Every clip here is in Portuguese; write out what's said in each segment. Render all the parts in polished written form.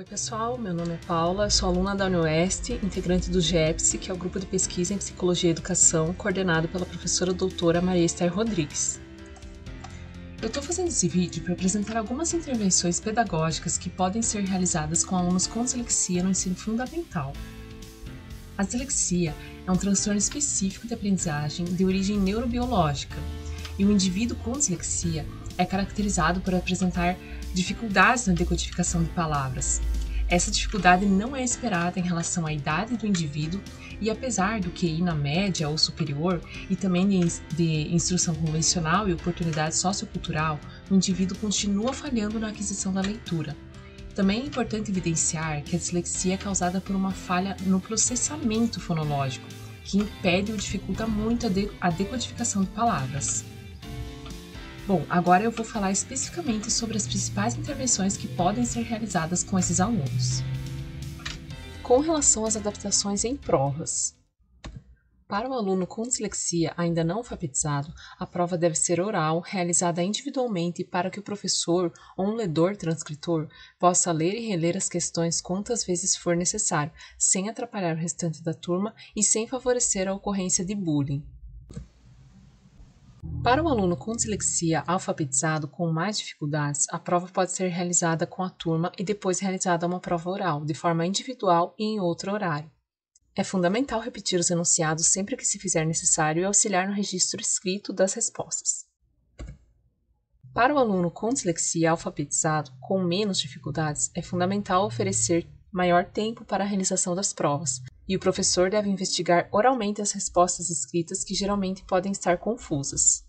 Oi pessoal, meu nome é Paula, sou aluna da UniOeste, integrante do GEPSE, que é o Grupo de Pesquisa em Psicologia e Educação, coordenado pela professora doutora Maria Esther Rodrigues. Eu estou fazendo esse vídeo para apresentar algumas intervenções pedagógicas que podem ser realizadas com alunos com dislexia no ensino fundamental. A dislexia é um transtorno específico de aprendizagem de origem neurobiológica, e o indivíduo com dislexia é caracterizado por apresentar dificuldades na decodificação de palavras. Essa dificuldade não é esperada em relação à idade do indivíduo e, apesar do QI na média ou superior e também de instrução convencional e oportunidade sociocultural, o indivíduo continua falhando na aquisição da leitura. Também é importante evidenciar que a dislexia é causada por uma falha no processamento fonológico, que impede ou dificulta muito a decodificação de palavras. Bom, agora eu vou falar especificamente sobre as principais intervenções que podem ser realizadas com esses alunos. Com relação às adaptações em provas. Para o aluno com dislexia ainda não alfabetizado, a prova deve ser oral, realizada individualmente para que o professor ou um ledor-transcritor possa ler e reler as questões quantas vezes for necessário, sem atrapalhar o restante da turma e sem favorecer a ocorrência de bullying. Para o aluno com dislexia alfabetizado com mais dificuldades, a prova pode ser realizada com a turma e depois realizada uma prova oral, de forma individual e em outro horário. É fundamental repetir os enunciados sempre que se fizer necessário e auxiliar no registro escrito das respostas. Para o aluno com dislexia alfabetizado com menos dificuldades, é fundamental oferecer maior tempo para a realização das provas, e o professor deve investigar oralmente as respostas escritas que geralmente podem estar confusas.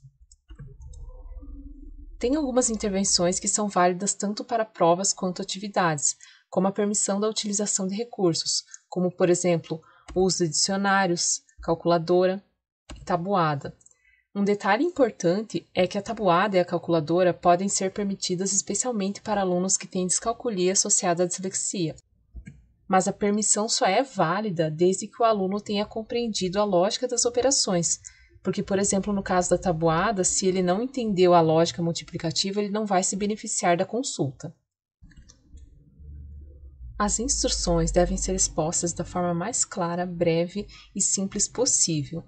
Tem algumas intervenções que são válidas tanto para provas quanto atividades, como a permissão da utilização de recursos, como, por exemplo, o uso de dicionários, calculadora e tabuada. Um detalhe importante é que a tabuada e a calculadora podem ser permitidas especialmente para alunos que têm descalculia associada à dislexia, mas a permissão só é válida desde que o aluno tenha compreendido a lógica das operações, porque, por exemplo, no caso da tabuada, se ele não entendeu a lógica multiplicativa, ele não vai se beneficiar da consulta. As instruções devem ser expostas da forma mais clara, breve e simples possível.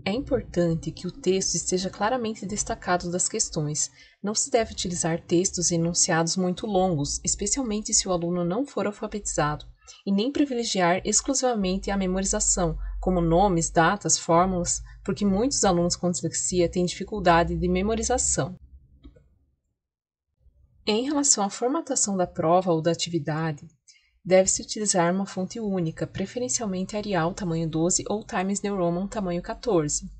É importante que o texto esteja claramente destacado das questões. Não se deve utilizar textos e enunciados muito longos, especialmente se o aluno não for alfabetizado, e nem privilegiar exclusivamente a memorização, como nomes, datas, fórmulas, porque muitos alunos com dislexia têm dificuldade de memorização. Em relação à formatação da prova ou da atividade, deve-se utilizar uma fonte única, preferencialmente Arial tamanho 12 ou Times New Roman tamanho 14.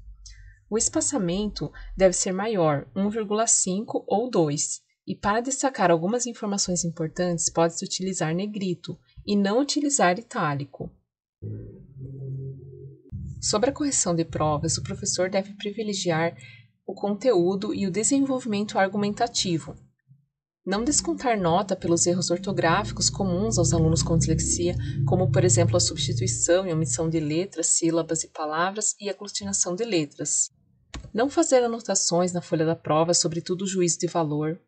O espaçamento deve ser maior, 1,5 ou 2, e para destacar algumas informações importantes pode-se utilizar negrito e não utilizar itálico. Sobre a correção de provas, o professor deve privilegiar o conteúdo e o desenvolvimento argumentativo. Não descontar nota pelos erros ortográficos comuns aos alunos com dislexia, como, por exemplo, a substituição e omissão de letras, sílabas e palavras e aglutinação de letras. Não fazer anotações na folha da prova, sobretudo o juízo de valor.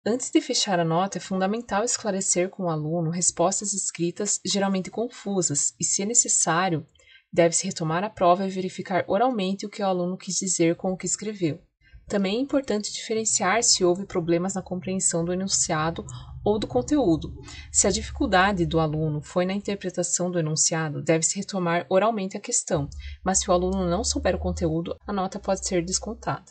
Antes de fechar a nota, é fundamental esclarecer com o aluno respostas escritas geralmente confusas e, se necessário, deve-se retomar a prova e verificar oralmente o que o aluno quis dizer com o que escreveu. Também é importante diferenciar se houve problemas na compreensão do enunciado ou do conteúdo. Se a dificuldade do aluno foi na interpretação do enunciado, deve-se retomar oralmente a questão, mas se o aluno não souber o conteúdo, a nota pode ser descontada.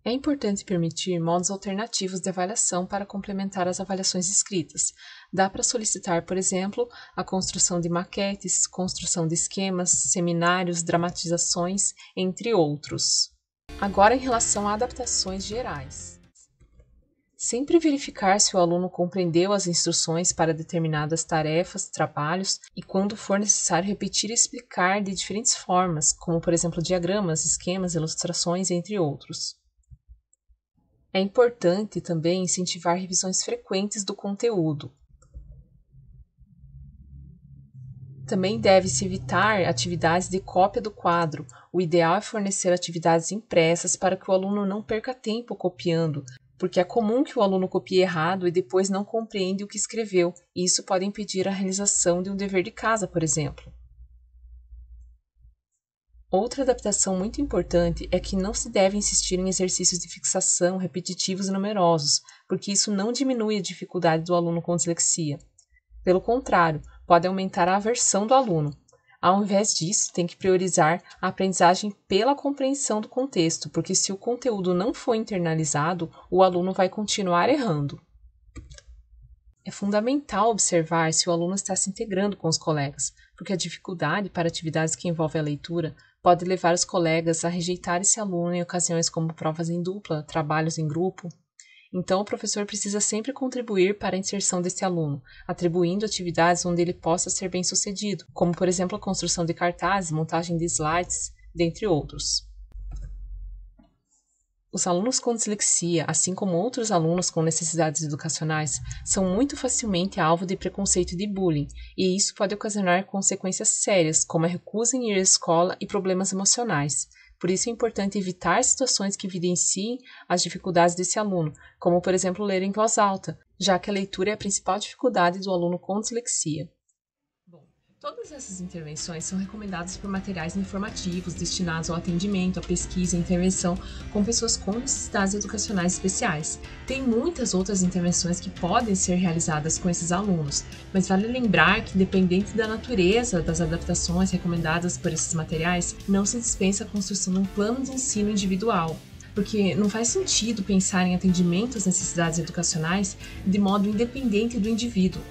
É importante permitir modos alternativos de avaliação para complementar as avaliações escritas. Dá para solicitar, por exemplo, a construção de maquetes, construção de esquemas, seminários, dramatizações, entre outros. Agora, em relação a adaptações gerais. Sempre verificar se o aluno compreendeu as instruções para determinadas tarefas, trabalhos, e quando for necessário repetir e explicar de diferentes formas, como, por exemplo, diagramas, esquemas, ilustrações, entre outros. É importante também incentivar revisões frequentes do conteúdo. Também deve-se evitar atividades de cópia do quadro. O ideal é fornecer atividades impressas para que o aluno não perca tempo copiando, porque é comum que o aluno copie errado e depois não compreende o que escreveu, e isso pode impedir a realização de um dever de casa, por exemplo. Outra adaptação muito importante é que não se deve insistir em exercícios de fixação repetitivos e numerosos, porque isso não diminui a dificuldade do aluno com dislexia. Pelo contrário, pode aumentar a aversão do aluno. Ao invés disso, tem que priorizar a aprendizagem pela compreensão do contexto, porque se o conteúdo não for internalizado, o aluno vai continuar errando. É fundamental observar se o aluno está se integrando com os colegas, porque a dificuldade para atividades que envolvem a leitura pode levar os colegas a rejeitar esse aluno em ocasiões como provas em dupla, trabalhos em grupo. Então, o professor precisa sempre contribuir para a inserção desse aluno, atribuindo atividades onde ele possa ser bem-sucedido, como, por exemplo, a construção de cartazes, montagem de slides, dentre outros. Os alunos com dislexia, assim como outros alunos com necessidades educacionais, são muito facilmente alvo de preconceito e de bullying, e isso pode ocasionar consequências sérias, como a recusa em ir à escola e problemas emocionais. Por isso é importante evitar situações que evidenciem as dificuldades desse aluno, como, por exemplo, ler em voz alta, já que a leitura é a principal dificuldade do aluno com dislexia. Todas essas intervenções são recomendadas por materiais informativos destinados ao atendimento, à pesquisa e intervenção com pessoas com necessidades educacionais especiais. Tem muitas outras intervenções que podem ser realizadas com esses alunos, mas vale lembrar que, independente da natureza das adaptações recomendadas por esses materiais, não se dispensa a construção de um plano de ensino individual, porque não faz sentido pensar em atendimento às necessidades educacionais de modo independente do indivíduo,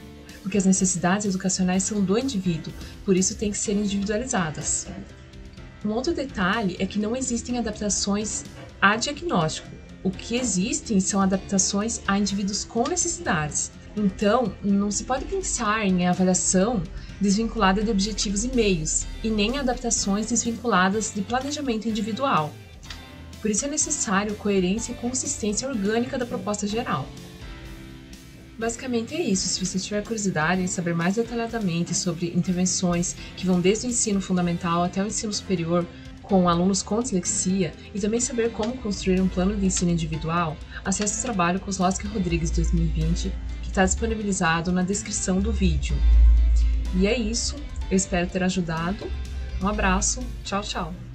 porque as necessidades educacionais são do indivíduo, por isso têm que ser individualizadas. Um outro detalhe é que não existem adaptações a diagnóstico. O que existem são adaptações a indivíduos com necessidades. Então, não se pode pensar em avaliação desvinculada de objetivos e meios, e nem adaptações desvinculadas de planejamento individual. Por isso é necessário coerência e consistência orgânica da proposta geral. Basicamente é isso. Se você tiver curiosidade em saber mais detalhadamente sobre intervenções que vão desde o ensino fundamental até o ensino superior com alunos com dislexia e também saber como construir um plano de ensino individual, acesse o trabalho Kozlowski Rodrigues 2020, que está disponibilizado na descrição do vídeo. E é isso. Eu espero ter ajudado. Um abraço. Tchau, tchau.